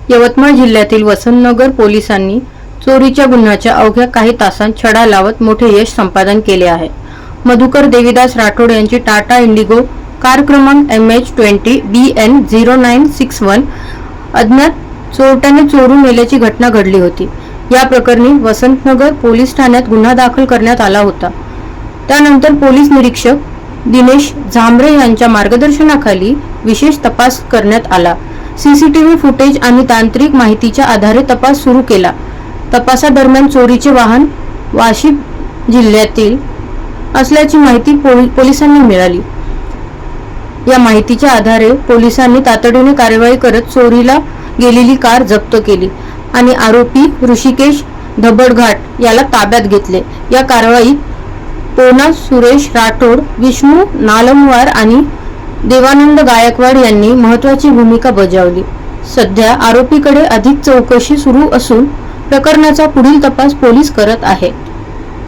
यवतमाळ जिल्ह्यातील वसंतनगर पोलिसांनी चोरीच्या गुन्ह्याच्या अवघ्या काही तासांत छडा लावत मोठे यश संपादन केले आहे। मधुकर देवीदास राठोड यांची टाटा इंडिगो कार क्रमांक MH20 BN0961 अज्ञात चोरट्याने चोरून नेल्याची घटना घडली होती। या प्रकरणी वसंतनगर पोलीस ठाण्यात गुन्हा दाखल करण्यात आला होता। त्यानंतर पोलीस निरीक्षक दिनेश झांबरे यांच्या मार्गदर्शनाखाली विशेष तपास करण्यात आला। सीसीटीव्ही फुटेज आणि तांत्रिक माहितीच्या आधारे तपास सुरू केला। तपासादरम्यान चोरीचे वाहन वाशी जिल्ह्यातील असल्याची माहिती पोलिसांना मिळाली। या माहितीच्या आधारे पोलिसांनी तातडीने कारवाई करत चोरीला गेलेली कार जप्त केली आणि आरोपी ऋषिकेश धबडघाट याला ताब्यात घेतले। या कारवाईत पोना सुरेश राठोड, विष्णू नालमवार आणि देवानंद गायकवाड यांनी महत्त्वाची भूमिका बजावली। सध्या आरोपीकडे अधिक चौकशी सुरू असून प्रकरणाचा पुढील तपास पोलीस करत आहेत।